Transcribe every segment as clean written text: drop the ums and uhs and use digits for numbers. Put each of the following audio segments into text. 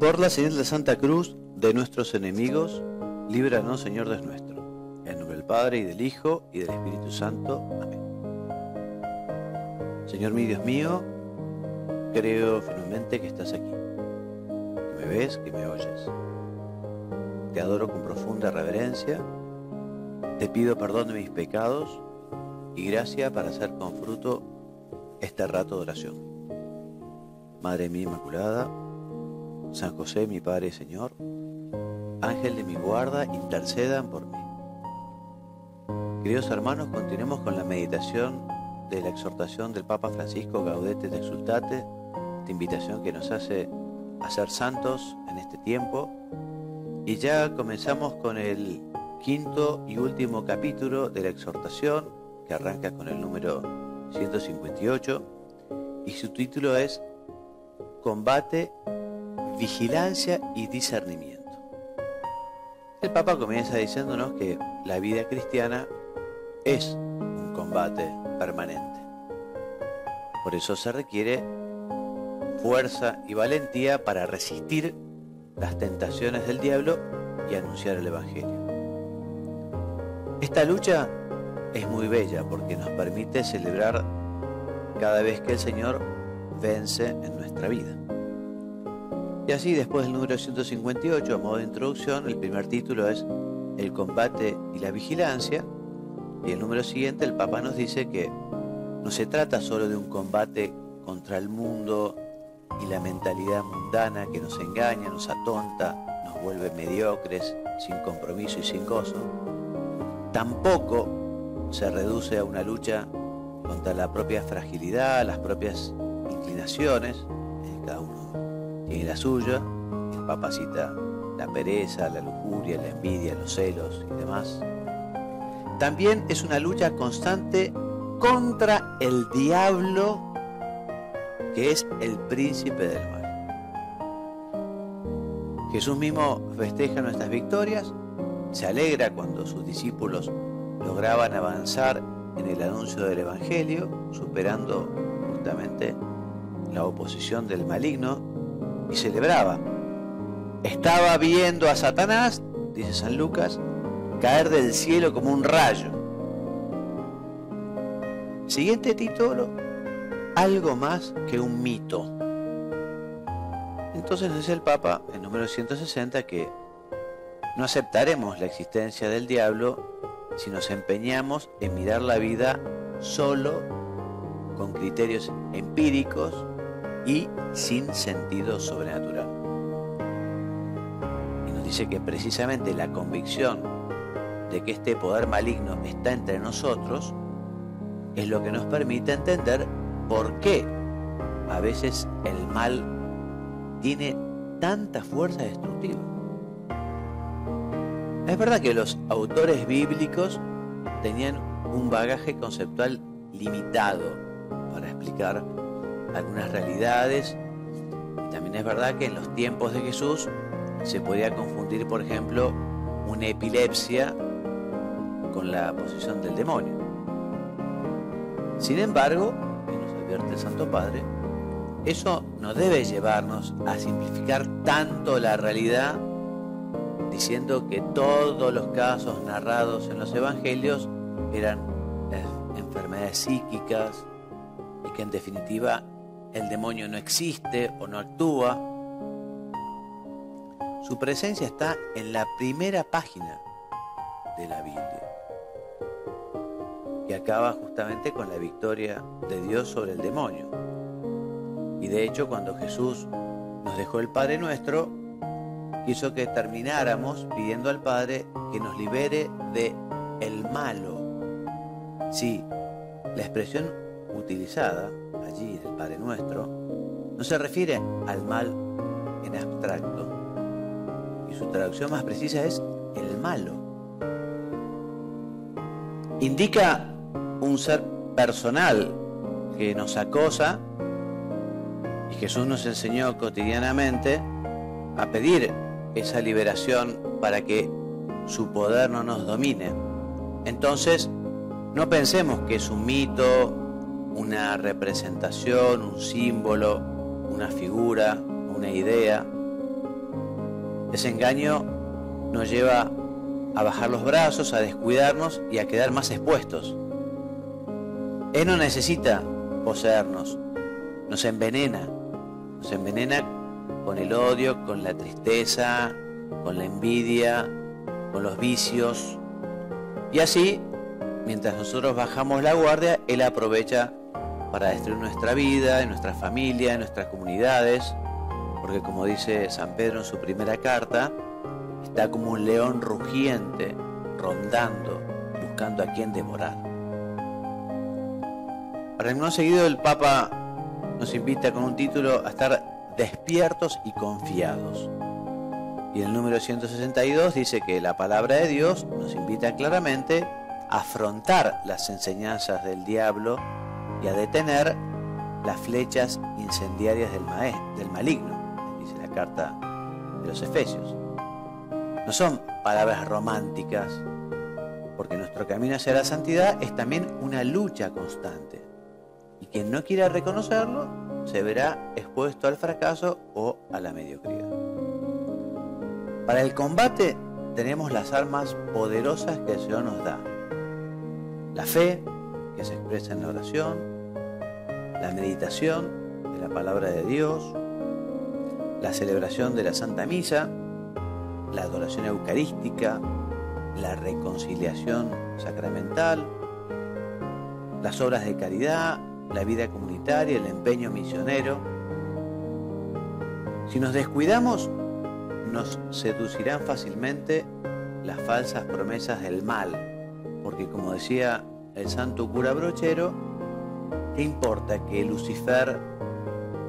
Por la señal de Santa Cruz de nuestros enemigos, líbranos, Señor Dios nuestro. En nombre del Padre, y del Hijo, y del Espíritu Santo. Amén. Señor mi Dios mío, creo firmemente que estás aquí, que me ves, que me oyes. Te adoro con profunda reverencia, te pido perdón de mis pecados y gracia para hacer con fruto este rato de oración. Madre mía Inmaculada, San José, mi Padre y Señor, Ángel de mi guarda, intercedan por mí. Queridos hermanos, continuemos con la meditación de la exhortación del Papa Francisco Gaudete et Exsultate, esta invitación que nos hace a ser santos en este tiempo. Y ya comenzamos con el quinto y último capítulo de la exhortación, que arranca con el número 158, y su título es Combate, Vigilancia y Discernimiento. El Papa comienza diciéndonos que la vida cristiana es un combate permanente. Por eso se requiere fuerza y valentía para resistir las tentaciones del diablo y anunciar el Evangelio. Esta lucha es muy bella porque nos permite celebrar cada vez que el Señor vence en nuestra vida. Y así, después del número 158, a modo de introducción, el primer título es El combate y la vigilancia, y el número siguiente el Papa nos dice que no se trata solo de un combate contra el mundo y la mentalidad mundana que nos engaña, nos atonta, nos vuelve mediocres, sin compromiso y sin gozo. Tampoco se reduce a una lucha contra la propia fragilidad, las propias inclinaciones, cada uno tiene la suya. El Papa cita la pereza, la lujuria, la envidia, los celos y demás. También es una lucha constante contra el diablo, que es el príncipe del mal. Jesús mismo festeja nuestras victorias, se alegra cuando sus discípulos lograban avanzar en el anuncio del Evangelio, superando justamente la oposición del maligno, y celebraba. Estaba viendo a Satanás, dice San Lucas, caer del cielo como un rayo. Siguiente título, algo más que un mito. Entonces nos dice el Papa, en número 160, que no aceptaremos la existencia del diablo si nos empeñamos en mirar la vida solo con criterios empíricos y sin sentido sobrenatural. Y nos dice que precisamente la convicción de que este poder maligno está entre nosotros es lo que nos permite entender por qué a veces el mal tiene tanta fuerza destructiva. Es verdad que los autores bíblicos tenían un bagaje conceptual limitado para explicar algunas realidades, y también es verdad que en los tiempos de Jesús se podía confundir, por ejemplo, una epilepsia con la posesión del demonio. Sin embargo, que nos advierte el Santo Padre, eso no debe llevarnos a simplificar tanto la realidad diciendo que todos los casos narrados en los evangelios eran enfermedades psíquicas y que en definitiva el demonio no existe o no actúa. Su presencia está en la primera página de la Biblia, que acaba justamente con la victoria de Dios sobre el demonio. Y de hecho, cuando Jesús nos dejó el Padre Nuestro, quiso que termináramos pidiendo al Padre que nos libere de el malo. Sí, la expresión utilizada allí en el Padre Nuestro no se refiere al mal en abstracto, y su traducción más precisa es el malo. Indica un ser personal que nos acosa, y Jesús nos enseñó cotidianamente a pedir esa liberación para que su poder no nos domine. Entonces, no pensemos que es un mito, una representación, un símbolo, una figura, una idea. Ese engaño nos lleva a bajar los brazos, a descuidarnos y a quedar más expuestos. Él no necesita poseernos, nos envenena con el odio, con la tristeza, con la envidia, con los vicios. Y así, mientras nosotros bajamos la guardia, Él aprovecha para destruir nuestra vida, nuestra familia, nuestras comunidades, porque como dice San Pedro en su primera carta, está como un león rugiente, rondando, buscando a quien devorar. Para el no seguido, el Papa nos invita con un título a estar despiertos y confiados. Y el número 162 dice que la palabra de Dios nos invita claramente a afrontar las enseñanzas del diablo y a detener las flechas incendiarias del maligno, dice la carta de los Efesios. No son palabras románticas, porque nuestro camino hacia la santidad es también una lucha constante. Y quien no quiera reconocerlo se verá expuesto al fracaso o a la mediocridad. Para el combate tenemos las armas poderosas que el Señor nos da. La fe, que se expresa en la oración, la meditación de la palabra de Dios, la celebración de la Santa Misa, la adoración eucarística, la reconciliación sacramental, las obras de caridad, la vida comunitaria, el empeño misionero. Si nos descuidamos, nos seducirán fácilmente las falsas promesas del mal, porque como decía el santo cura Brochero, ¿qué importa que Lucifer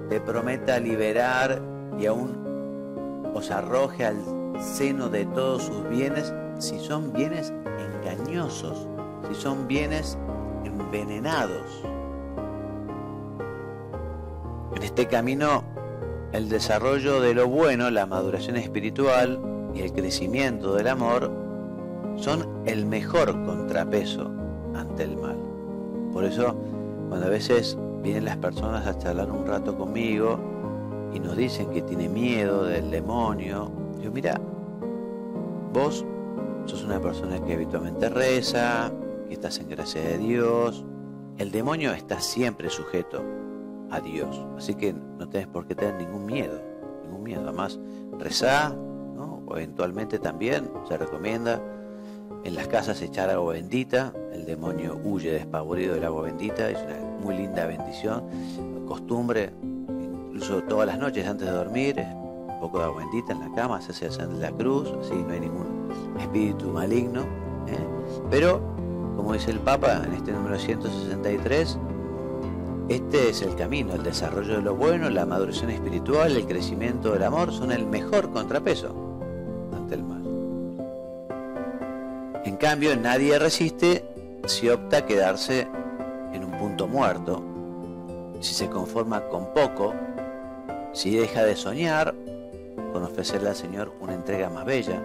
te prometa liberar y aún os arroje al seno de todos sus bienes si son bienes engañosos, si son bienes envenenados? En este camino, el desarrollo de lo bueno, la maduración espiritual y el crecimiento del amor son el mejor contrapeso ante el mal. Por eso, cuando a veces vienen las personas a charlar un rato conmigo y nos dicen que tiene miedo del demonio, digo, mira, vos sos una persona que habitualmente reza, que estás en gracia de Dios. El demonio está siempre sujeto a Dios, así que no tenés por qué tener ningún miedo. Además, rezá, ¿no? O eventualmente también se recomienda en las casas echar agua bendita. El demonio huye despavorido del agua bendita, es una muy linda bendición. Costumbre, incluso todas las noches antes de dormir, un poco de agua bendita en la cama, se hace de la cruz, así no hay ningún espíritu maligno, Pero, como dice el Papa en este número 163, este es el camino, el desarrollo de lo bueno, la maduración espiritual, el crecimiento del amor son el mejor contrapeso ante el mal. En cambio, nadie resiste si opta a quedarse en un punto muerto, si se conforma con poco, si deja de soñar con ofrecerle al Señor una entrega más bella,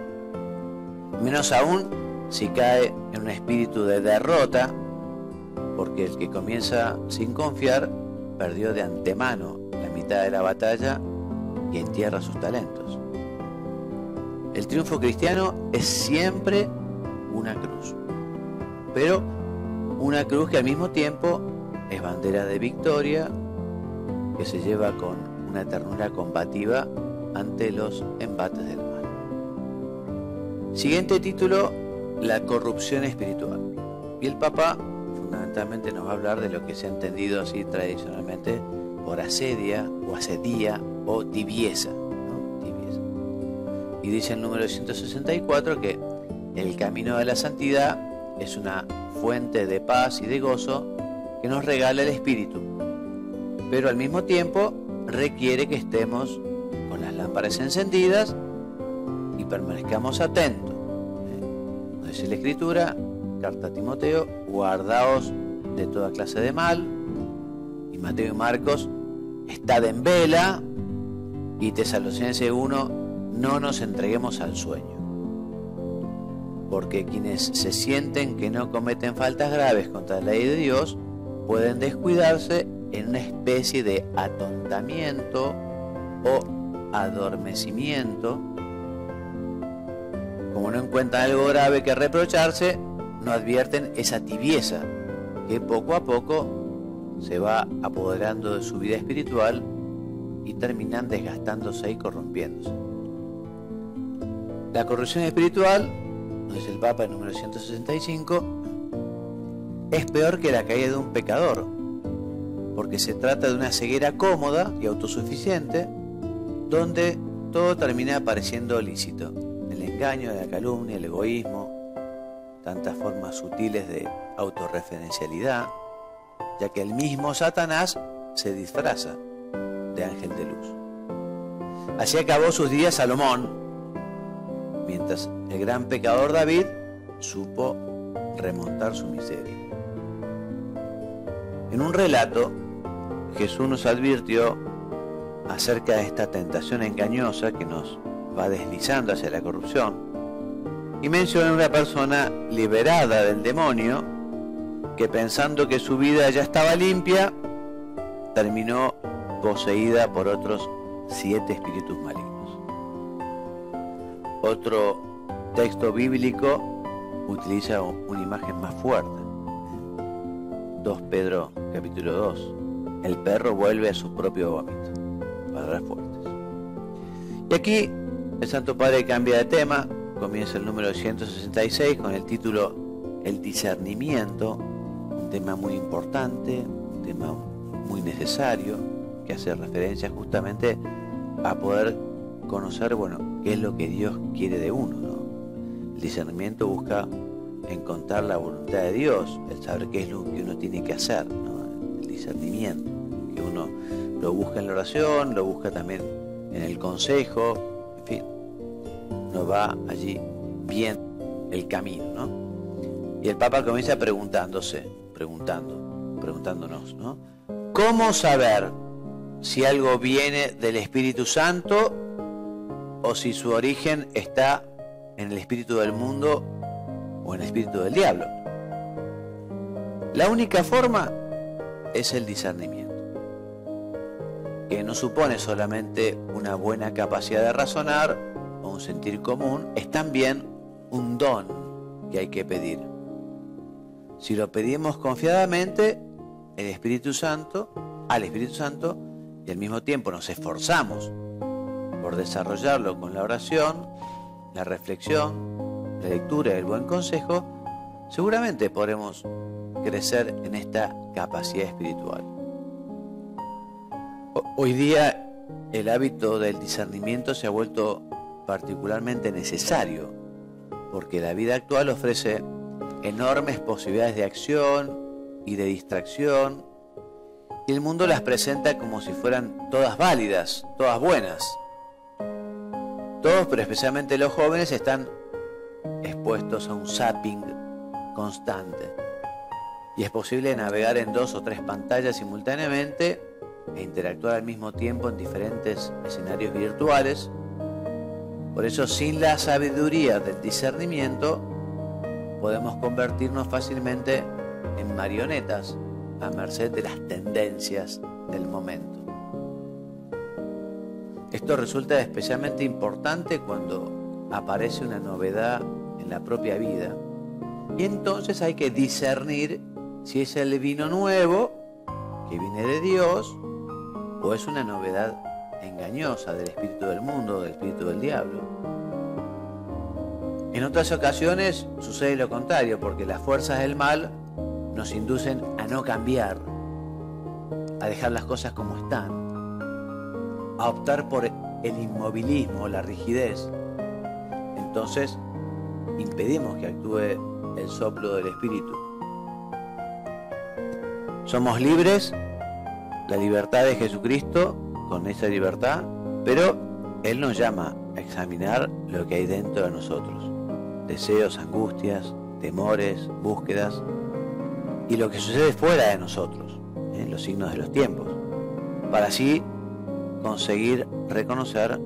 menos aún si cae en un espíritu de derrota, porque el que comienza sin confiar perdió de antemano la mitad de la batalla y entierra sus talentos. El triunfo cristiano es siempre una cruz, pero una cruz que al mismo tiempo es bandera de victoria, que se lleva con una ternura combativa ante los embates del mal. Siguiente título, la corrupción espiritual. Y el Papa fundamentalmente nos va a hablar de lo que se ha entendido así tradicionalmente por asedia o tibieza, ¿no? Tibieza. Y dice el número 164 que el camino de la santidad es una fuente de paz y de gozo que nos regala el Espíritu, pero al mismo tiempo requiere que estemos con las lámparas encendidas y permanezcamos atentos. Nos dice la Escritura, carta a Timoteo, guardaos de toda clase de mal. Y Mateo y Marcos, estad en vela. Y Tesalonicenses 1, no nos entreguemos al sueño. Porque quienes se sienten que no cometen faltas graves contra la ley de Dios pueden descuidarse en una especie de atontamiento o adormecimiento como no encuentran algo grave que reprocharse, no advierten esa tibieza que poco a poco se va apoderando de su vida espiritual y terminan desgastándose y corrompiéndose. La corrupción espiritual, nos dice el Papa en número 165, es peor que la caída de un pecador, porque se trata de una ceguera cómoda y autosuficiente, donde todo termina pareciendo lícito. El engaño, la calumnia, el egoísmo, tantas formas sutiles de autorreferencialidad, ya que el mismo Satanás se disfraza de ángel de luz. Así acabó sus días Salomón, mientras el gran pecador David supo remontar su miseria. En un relato, Jesús nos advirtió acerca de esta tentación engañosa que nos va deslizando hacia la corrupción y menciona una persona liberada del demonio que, pensando que su vida ya estaba limpia, terminó poseída por otros 7 espíritus malignos. Otro texto bíblico utiliza una imagen más fuerte. 2 Pedro capítulo 2. El perro vuelve a su propio vómito. Palabras fuertes. Y aquí el Santo Padre cambia de tema, comienza el número 166 con el título El discernimiento, un tema muy importante, un tema muy necesario, que hace referencia justamente a poder conocer, qué es lo que Dios quiere de uno, ¿no? El discernimiento busca encontrar la voluntad de Dios, el saber qué es lo que uno tiene que hacer, ¿no? El discernimiento, que uno lo busca en la oración, lo busca también en el consejo, en fin, uno va allí bien el camino, ¿no? Y el Papa comienza preguntándonos, ¿no? ¿Cómo saber si algo viene del Espíritu Santo o si su origen está en el espíritu del mundo o en el espíritu del diablo? La única forma es el discernimiento, que no supone solamente una buena capacidad de razonar o un sentir común, es también un don que hay que pedir. Si lo pedimos confiadamente, al Espíritu Santo, y al mismo tiempo nos esforzamos por desarrollarlo con la oración, la reflexión, la lectura y el buen consejo, seguramente podremos crecer en esta capacidad espiritual. Hoy día el hábito del discernimiento se ha vuelto particularmente necesario, porque la vida actual ofrece enormes posibilidades de acción y de distracción, y el mundo las presenta como si fueran todas válidas, todas buenas. Todos, pero especialmente los jóvenes, están expuestos a un zapping constante, y es posible navegar en 2 o 3 pantallas simultáneamente e interactuar al mismo tiempo en diferentes escenarios virtuales. Por eso, sin la sabiduría del discernimiento, podemos convertirnos fácilmente en marionetas a merced de las tendencias del momento. Esto resulta especialmente importante cuando aparece una novedad en la propia vida, y entonces hay que discernir si es el vino nuevo que viene de Dios o es una novedad engañosa del espíritu del mundo, del espíritu del diablo. En otras ocasiones sucede lo contrario, porque las fuerzas del mal nos inducen a no cambiar, a dejar las cosas como están, a optar por el inmovilismo, la rigidez. Entonces impedimos que actúe el soplo del Espíritu. Somos libres, la libertad de Jesucristo, con esa libertad, pero Él nos llama a examinar lo que hay dentro de nosotros: deseos, angustias, temores, búsquedas, y lo que sucede fuera de nosotros, los signos de los tiempos, para así conseguir reconocer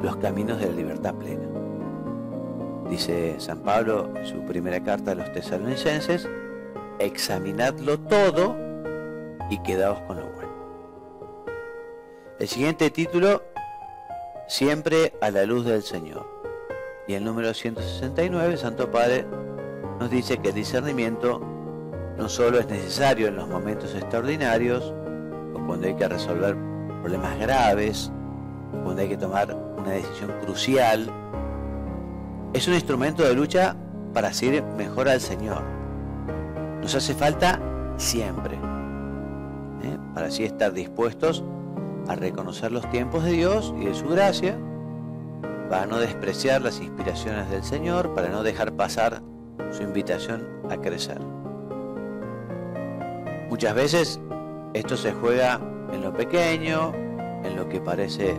los caminos de la libertad plena. Dice San Pablo en su primera carta a los tesalonicenses: examinadlo todo y quedaos con lo bueno. El siguiente título: siempre a la luz del Señor. Y el número 169, el Santo Padre nos dice que el discernimiento no solo es necesario en los momentos extraordinarios, o cuando hay que resolver problemas graves, o cuando hay que tomar una decisión crucial, es un instrumento de lucha para seguir mejor al Señor. Nos hace falta siempre, para así estar dispuestos a reconocer los tiempos de Dios y de su gracia, para no despreciar las inspiraciones del Señor, para no dejar pasar su invitación a crecer. Muchas veces esto se juega en lo pequeño, en lo que parece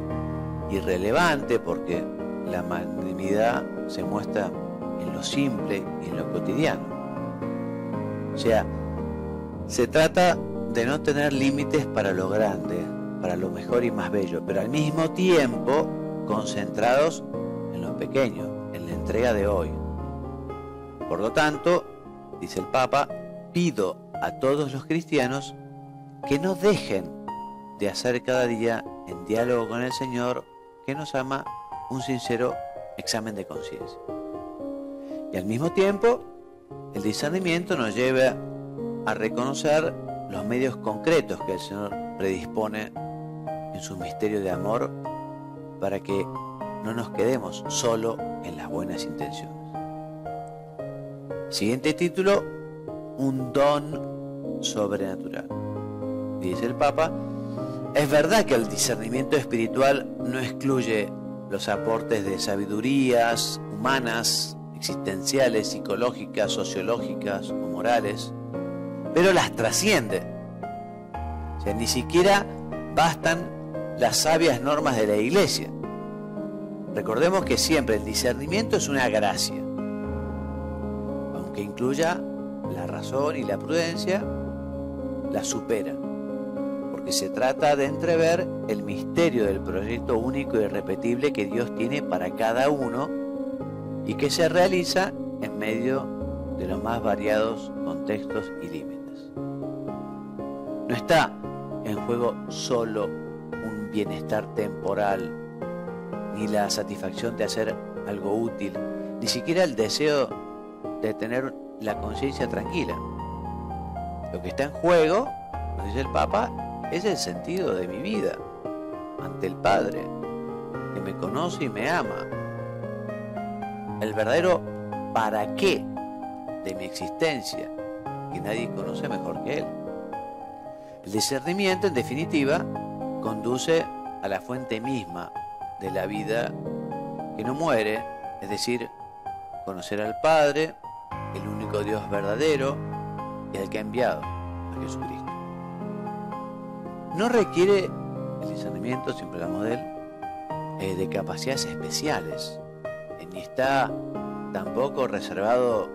irrelevante, porque la magnanimidad se muestra en lo simple y en lo cotidiano. O sea, se trata de no tener límites para lo grande, para lo mejor y más bello, pero al mismo tiempo concentrados en lo pequeño, en la entrega de hoy. Por lo tanto, dice el Papa, pido a todos los cristianos que no dejen de hacer cada día, en diálogo con el Señor, que nos ama, un sincero examen de conciencia. Y al mismo tiempo, el discernimiento nos lleva a reconocer los medios concretos que el Señor predispone en su misterio de amor para que no nos quedemos solo en las buenas intenciones. Siguiente título, un don sobrenatural. Dice el Papa, es verdad que el discernimiento espiritual no excluye los aportes de sabidurías humanas, existenciales, psicológicas, sociológicas o morales, pero las trasciende. O sea, ni siquiera bastan las sabias normas de la Iglesia. Recordemos que siempre el discernimiento es una gracia, aunque incluya la razón y la prudencia, la supera, porque se trata de entrever el misterio del proyecto único e irrepetible que Dios tiene para cada uno y que se realiza en medio de los más variados contextos y límites. No está en juego solo un bienestar temporal, ni la satisfacción de hacer algo útil, ni siquiera el deseo de tener la conciencia tranquila. Lo que está en juego, nos dice el Papa, es el sentido de mi vida ante el Padre, que me conoce y me ama. El verdadero para qué de mi existencia, que nadie conoce mejor que Él. El discernimiento, en definitiva, conduce a la fuente misma de la vida que no muere, es decir, conocer al Padre, el único Dios verdadero y al que ha enviado a Jesucristo. No requiere el discernimiento, siempre hablamos de él, de capacidades especiales, ni está tampoco reservado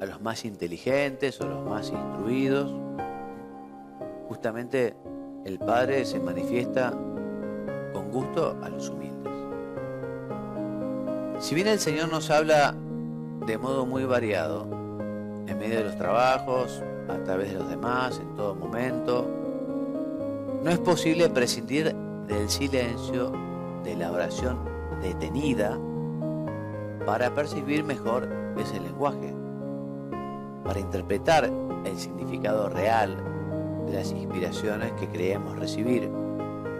a los más inteligentes o los más instruidos. Justamente el Padre se manifiesta con gusto a los humildes. Si bien el Señor nos habla de modo muy variado, en medio de los trabajos, a través de los demás, en todo momento, no es posible prescindir del silencio, de la oración detenida, para percibir mejor ese lenguaje, para interpretar el significado real de las inspiraciones que creemos recibir,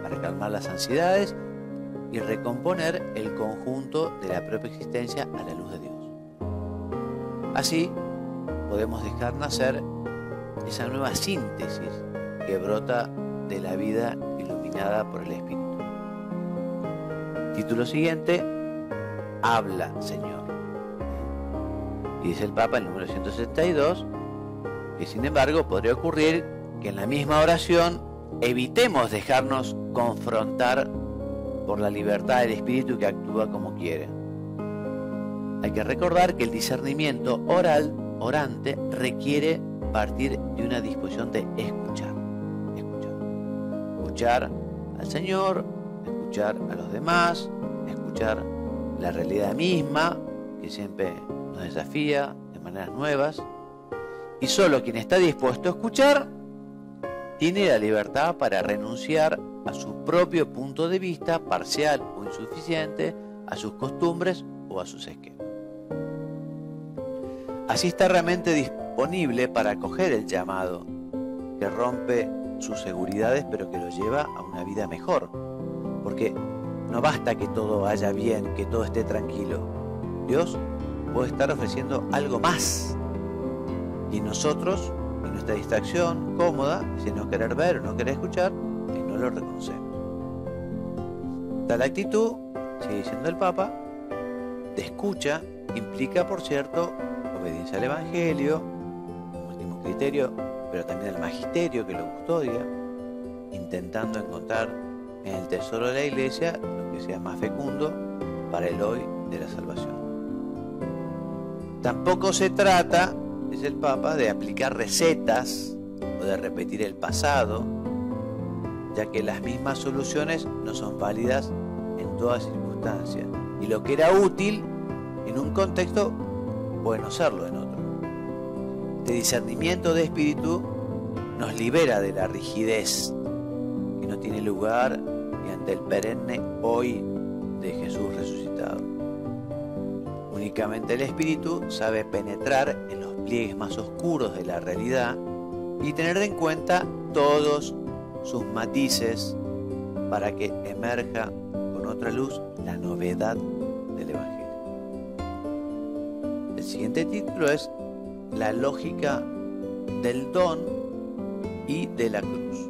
para calmar las ansiedades y recomponer el conjunto de la propia existencia a la luz de Dios. Así podemos dejar nacer esa nueva síntesis que brota de la vida iluminada por el Espíritu. Título siguiente, habla, Señor. Y dice el Papa en el número 162 que sin embargo podría ocurrir que en la misma oración evitemos dejarnos confrontar por la libertad del Espíritu que actúa como quiere. Hay que recordar que el discernimiento orante requiere partir de una disposición de escuchar al Señor, escuchar a los demás, escuchar la realidad misma, que siempre nos desafía de maneras nuevas, y solo quien está dispuesto a escuchar tiene la libertad para renunciar a su propio punto de vista, parcial o insuficiente, a sus costumbres o a sus esquemas. Así está realmente disponible para acoger el llamado, que rompe sus seguridades, pero que lo lleva a una vida mejor. Porque no basta que todo vaya bien, que todo esté tranquilo. Dios puede estar ofreciendo algo más. Y nosotros, en nuestra distracción cómoda, sin no querer ver o no querer escuchar, que no lo reconocemos. Tal actitud, sigue diciendo el Papa, de escucha, implica, por cierto, obediencia al Evangelio, como último criterio, pero también al magisterio que lo custodia, intentando encontrar en el tesoro de la Iglesia lo que sea más fecundo para el hoy de la salvación. Tampoco se trata, dice el Papa, de aplicar recetas o de repetir el pasado, ya que las mismas soluciones no son válidas en todas circunstancias. Y lo que era útil en un contexto puede no serlo en otro. Este discernimiento de espíritu nos libera de la rigidez que no tiene lugar y ante el perenne hoy de Jesús resucitado. Únicamente el espíritu sabe penetrar en los pliegues más oscuros de la realidad y tener en cuenta todos sus matices para que emerja con otra luz la novedad del Evangelio. El siguiente título es La lógica del don y de la cruz.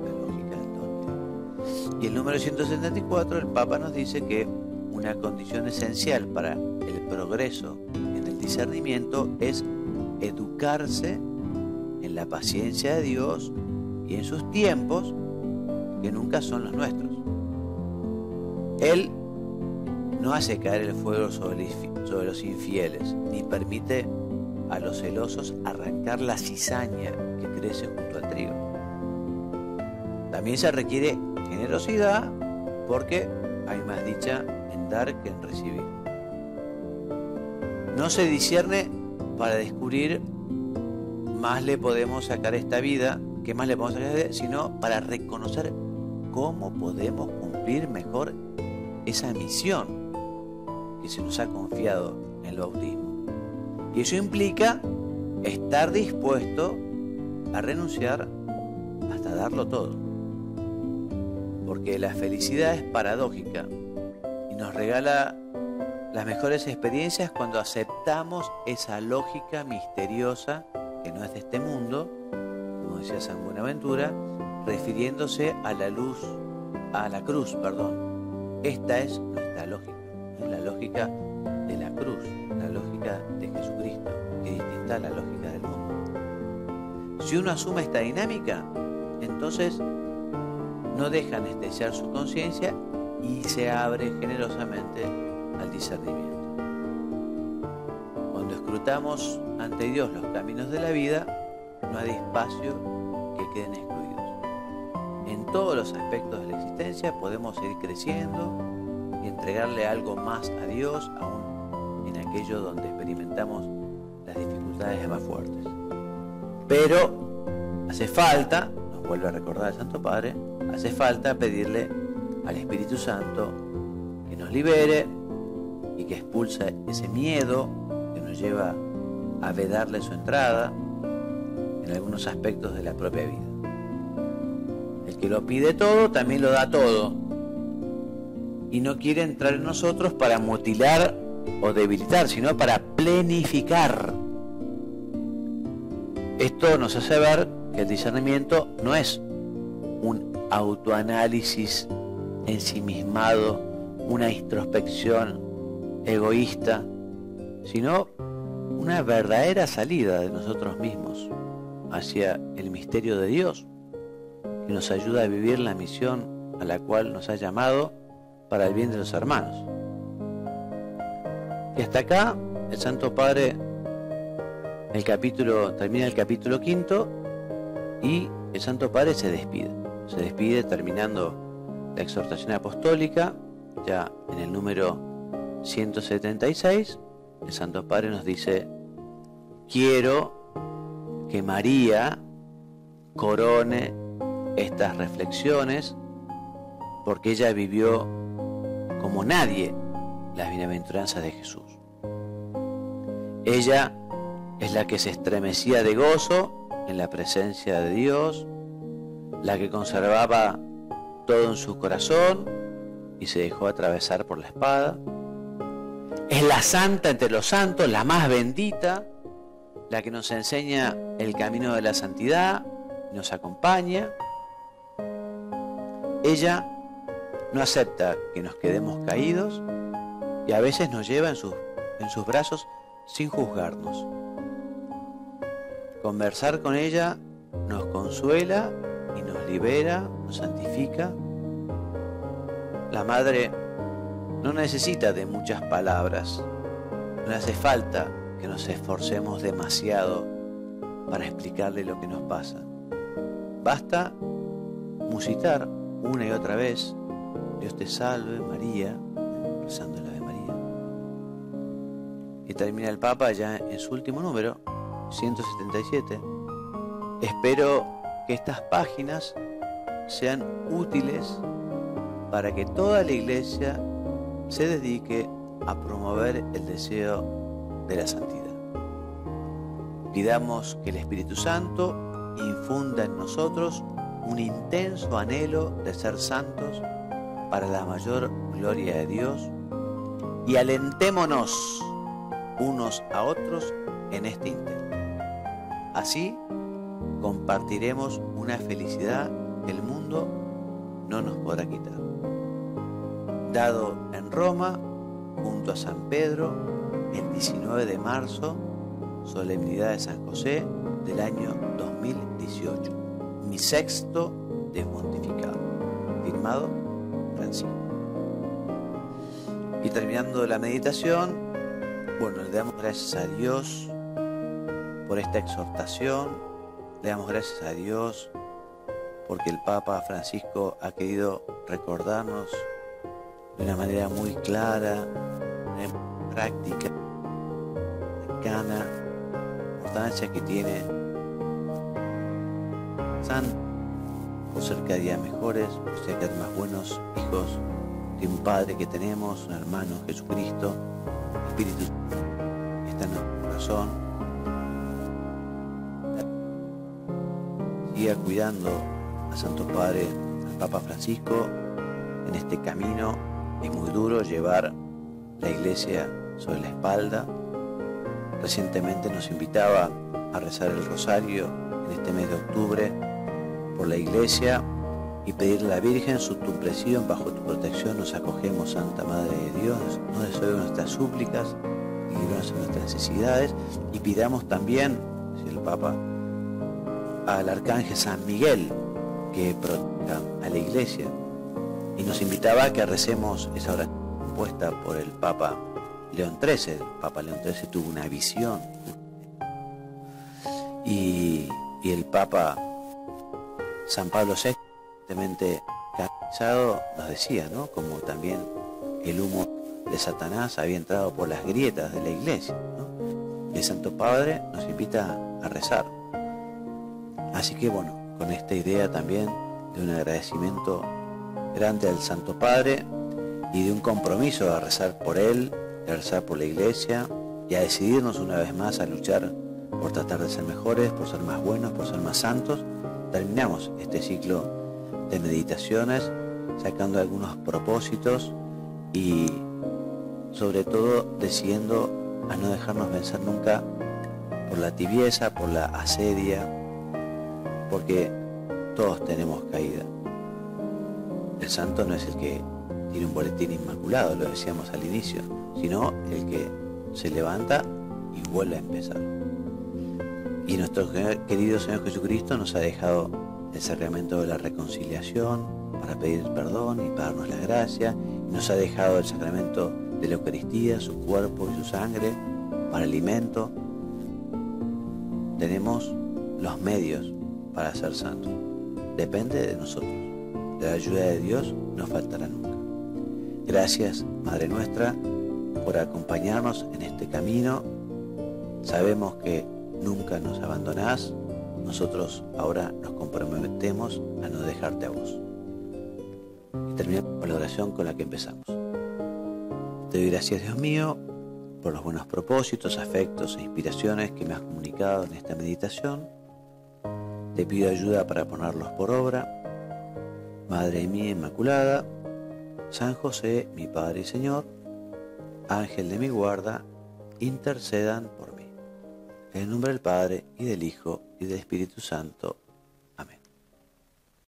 La lógica del don. Y el número 174, el Papa nos dice que una condición esencial para el progreso en el discernimiento es educarse en la paciencia de Dios y en sus tiempos, que nunca son los nuestros. Él no hace caer el fuego sobre los infieles, ni permite a los celosos arrancar la cizaña que crece junto al trigo. También se requiere generosidad, porque hay más dicha en dar que en recibir. No se discierne para descubrir más le podemos sacar a esta vida, qué más le podemos sacar a esta vida, sino para reconocer cómo podemos cumplir mejor esa misión que se nos ha confiado en el bautismo. Y eso implica estar dispuesto a renunciar hasta darlo todo. Porque la felicidad es paradójica y nos regala las mejores experiencias cuando aceptamos esa lógica misteriosa que no es de este mundo, como decía San Buenaventura, refiriéndose a la cruz. Esta es nuestra lógica, es la lógica de la cruz, la lógica de Jesucristo, que es distinta a la lógica del mundo. Si uno asume esta dinámica, entonces no deja anestesiar su conciencia y se abre generosamente al discernimiento. Cuando escrutamos ante Dios los caminos de la vida, no hay espacio que queden excluidos. En todos los aspectos de la existencia podemos seguir creciendo y entregarle algo más a Dios, aún en aquello donde experimentamos las dificultades más fuertes. Pero hace falta, nos vuelve a recordar el Santo Padre, hace falta pedirle al Espíritu Santo que nos libere y que expulsa ese miedo que nos lleva a vedarle su entrada en algunos aspectos de la propia vida. El que lo pide todo también lo da todo y no quiere entrar en nosotros para mutilar o debilitar, sino para plenificar. Esto nos hace ver que el discernimiento no es un autoanálisis ensimismado, una introspección egoísta, sino una verdadera salida de nosotros mismos hacia el misterio de Dios, que nos ayuda a vivir la misión a la cual nos ha llamado para el bien de los hermanos. Y hasta acá el Santo Padre termina el capítulo 5 y el Santo Padre se despide terminando la exhortación apostólica. Ya en el número 176 el Santo Padre nos dice: quiero que María corone estas reflexiones, porque ella vivió como nadie las bienaventuranzas de Jesús. Ella Es la que se estremecía de gozo en la presencia de Dios, la que conservaba todo en su corazón y se dejó atravesar por la espada. Es la santa entre los santos, la más bendita, la que nos enseña el camino de la santidad y nos acompaña. Ella no acepta que nos quedemos caídos y a veces nos lleva en sus brazos sin juzgarnos. Conversar con ella nos consuela y nos libera, nos santifica. La Madre no necesita de muchas palabras, no le hace falta que nos esforcemos demasiado para explicarle lo que nos pasa. Basta musitar una y otra vez: Dios te salve María, rezando el Ave María. Y termina el Papa ya en su último número, 177. Espero que estas páginas sean útiles para que toda la Iglesia se dedique a promover el deseo de la santidad. Pidamos que el Espíritu Santo infunda en nosotros un intenso anhelo de ser santos para la mayor gloria de Dios, y alentémonos unos a otros en este intento. Así compartiremos una felicidad que el mundo no nos podrá quitar. Dado en Roma, junto a San Pedro, el 19 de marzo, solemnidad de San José del año 2018. Mi sexto desmontificado. Firmado Francisco. Y terminando la meditación, bueno, le damos gracias a Dios por esta exhortación, le damos gracias a Dios porque el Papa Francisco ha querido recordarnos de una manera muy clara, muy práctica, cercana, la importancia que tiene santo, por ser cada día mejores, por ser cada día más buenos hijos de un Padre que tenemos, un hermano Jesucristo, Espíritu que está en nuestro corazón. Siga cuidando a Santo Padre, al Papa Francisco, en este camino. Es muy duro llevar la Iglesia sobre la espalda. Recientemente nos invitaba a rezar el rosario en este mes de octubre por la Iglesia y pedirle a la Virgen: su tumplecido, bajo tu protección nos acogemos, Santa Madre de Dios, no desoiga nuestras súplicas y líbranos de nuestras necesidades. Y pidamos también, dice el Papa, al Arcángel San Miguel que proteja a la Iglesia, y nos invitaba a que recemos esa oración compuesta por el Papa León XIII. El Papa León XIII tuvo una visión y el Papa San Pablo VI, evidentemente canonizado, nos decía, ¿no?, como también el humo de Satanás había entrado por las grietas de la Iglesia, ¿no? Y el Santo Padre nos invita a rezar. Así que bueno, con esta idea también de un agradecimiento grande al Santo Padre y de un compromiso a rezar por él, a rezar por la Iglesia y a decidirnos una vez más a luchar por tratar de ser mejores, por ser más buenos, por ser más santos, terminamos este ciclo de meditaciones sacando algunos propósitos y sobre todo decidiendo a no dejarnos vencer nunca por la tibieza, por la asedia, porque todos tenemos caída. El santo no es el que tiene un boletín inmaculado, lo decíamos al inicio, sino el que se levanta y vuelve a empezar. Y nuestro querido Señor Jesucristo nos ha dejado el sacramento de la reconciliación para pedir perdón y para darnos la gracia, y nos ha dejado el sacramento de la Eucaristía, su cuerpo y su sangre para alimento. Tenemos los medios para ser santos. Depende de nosotros. De la ayuda de Dios no faltará nunca. Gracias, Madre nuestra, por acompañarnos en este camino. Sabemos que nunca nos abandonás. Nosotros ahora nos comprometemos a no dejarte a vos. Y terminamos con la oración con la que empezamos. Te doy gracias, Dios mío, por los buenos propósitos, afectos e inspiraciones que me has comunicado en esta meditación. Te pido ayuda para ponerlos por obra. Madre mía Inmaculada, San José, mi Padre y Señor, Ángel de mi guarda, intercedan por mí. En el nombre del Padre, y del Hijo, y del Espíritu Santo.